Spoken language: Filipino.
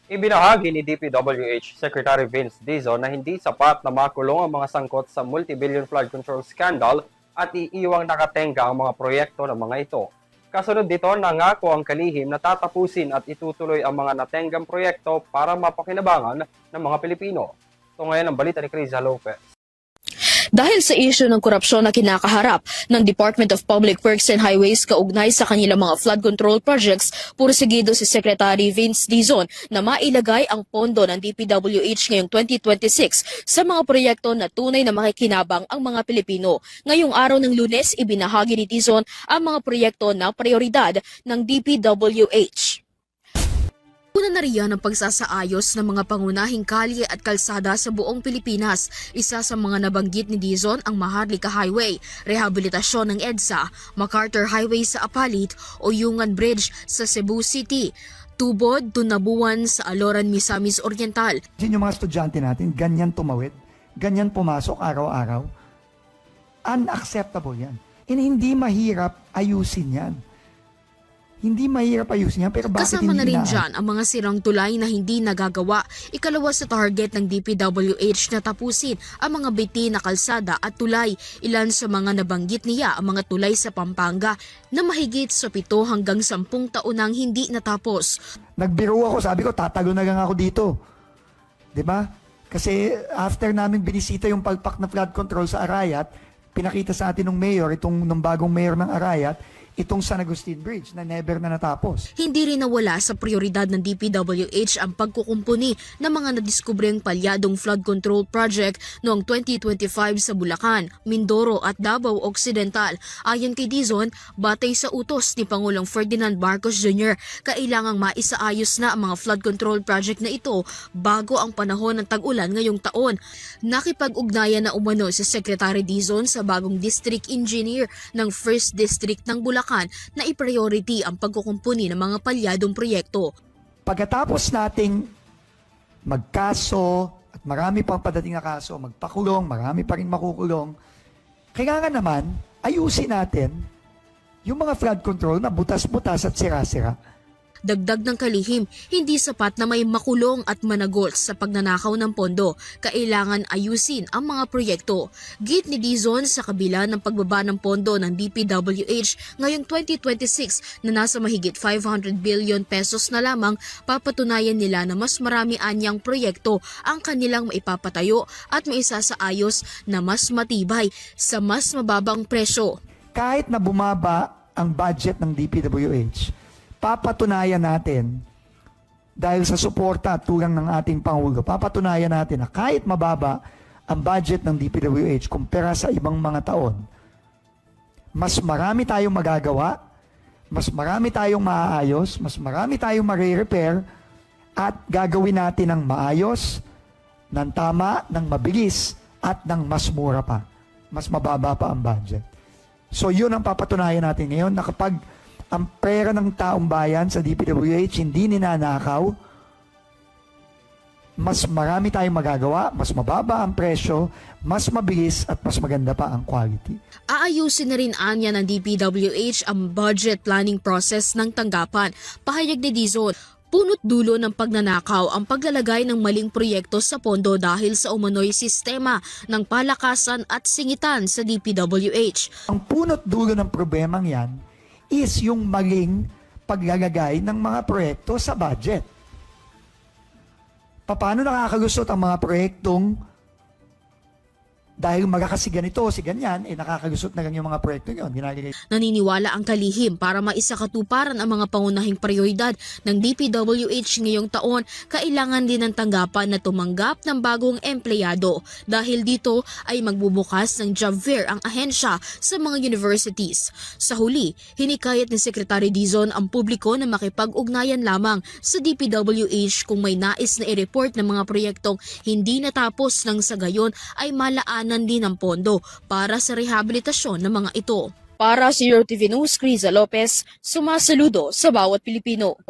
Ibinahagi ni DPWH Secretary Vince Dizon na hindi sapat na makulong ang mga sangkot sa multi-billion flood control scandal at iiwang nakatenga ang mga proyekto ng mga ito. Kasunod dito, nangako ang kalihim na tatapusin at itutuloy ang mga natenggang proyekto para mapakinabangan ng mga Pilipino. Ito ngayon ang balita ni Criza Lopez. Dahil sa isyu ng korupsyon na kinakaharap ng Department of Public Works and Highways kaugnay sa kanilang mga flood control projects, pursigido si Secretary Vince Dizon na mailagay ang pondo ng DPWH ngayong 2026 sa mga proyekto na tunay na makikinabang ang mga Pilipino. Ngayong araw ng Lunes, ibinahagi ni Dizon ang mga proyekto na prioridad ng DPWH. Una na riyan ang pagsasaayos ng mga pangunahing kalye at kalsada sa buong Pilipinas. Isa sa mga nabanggit ni Dizon ang Maharlika Highway, rehabilitasyon ng EDSA, MacArthur Highway sa Apalit o Yungan Bridge sa Cebu City, Tubod, Tunabuan sa Aloran, Misamis Oriental. Yung mga estudyante natin, ganyan tumawid, ganyan pumasok araw-araw. Unacceptable yan. And hindi mahirap ayusin yan. Hindi mahirap ayusin yan, pero bakit Kasama hindi na rin inaayos? dyan ang mga sirang tulay na hindi nagagawa. Ikalawa sa target ng DPWH na tapusin ang mga biti na kalsada at tulay. Ilan sa mga nabanggit niya ang mga tulay sa Pampanga na mahigit sa 7 hanggang 10 taon nang hindi natapos. Nagbiro ako, sabi ko, tatago na lang ako dito. 'Di ba? Kasi after namin binisita yung palpak na flood control sa Arayat, pinakita sa atin ng mayor, ng bagong mayor ng Arayat, itong San Agustin Bridge na never na natapos. Hindi rin nawala sa prioridad ng DPWH ang pagkukumpuni ng mga nadiskubreng palyadong flood control project noong 2025 sa Bulacan, Mindoro at Davao Occidental. Ayon kay Dizon, batay sa utos ni Pangulong Ferdinand Marcos Jr., kailangang maisaayos na ang mga flood control project na ito bago ang panahon ng tag-ulan ngayong taon. Nakipag-ugnayan na umano si Secretary Dizon sa bagong district engineer ng 1st District ng Bulacan na i-priority ang pagkukumpuni ng mga palyadong proyekto. Pagkatapos nating magkaso at marami pang padating na kaso, magpakulong, marami pa rin makukulong, kailangan naman ayusin natin yung mga flood control na butas-butas at sira-sira. Dagdag ng kalihim, hindi sapat na may makulong at managol sa pagnanakaw ng pondo. Kailangan ayusin ang mga proyekto. Git ni Dizon sa kabila ng pagbaba ng pondo ng DPWH ngayong 2026 na nasa mahigit 500 billion pesos na lamang, papatunayan nila na mas marami anyang proyekto ang kanilang maipapatayo at maisasaayos na mas matibay sa mas mababang presyo. Kahit na bumaba ang budget ng DPWH, papatunayan natin, dahil sa suporta at tulong ng ating Pangulo, papatunayan natin na kahit mababa ang budget ng DPWH kumpara sa ibang mga taon, mas marami tayong magagawa, mas marami tayong maaayos, mas marami tayong ma-repair, at gagawin natin ng maayos, ng tama, ng mabilis, at ng mas mura pa. Mas mababa pa ang budget. So yun ang papatunayan natin ngayon na kapag ang pera ng taong bayan sa DPWH hindi ninanakaw, mas marami tayong magagawa, mas mababa ang presyo, mas mabilis at mas maganda pa ang quality. Aayusin na rin anya ng DPWH ang budget planning process ng tanggapan. Pahayag ni Dizon, punot dulo ng pagnanakaw ang paglalagay ng maling proyekto sa pondo dahil sa umano'y sistema ng palakasan at singitan sa DPWH. Ang punot dulo ng problemang yan is yung maling paglalagay ng mga proyekto sa budget. Paano nakakalusot ang mga proyektong dahil magkakasi ganito, si ganyan, nakakalusot na lang yung mga proyekto yun. Naniniwala ang kalihim para maisakatuparan ang mga pangunahing prioridad ng DPWH ngayong taon, kailangan din ng tanggapan na tumanggap ng bagong empleyado. Dahil dito ay magbubukas ng job fair ang ahensya sa mga universities. Sa huli, hinikayat ni Secretary Dizon ang publiko na makipag-ugnayan lamang sa DPWH kung may nais na i-report ng mga proyektong hindi natapos nang sa gayon ay malaan din ang pondo para sa rehabilitasyon ng mga ito. Para sa EuroTV News, Criza Lopez, sumasaludo sa bawat Pilipino.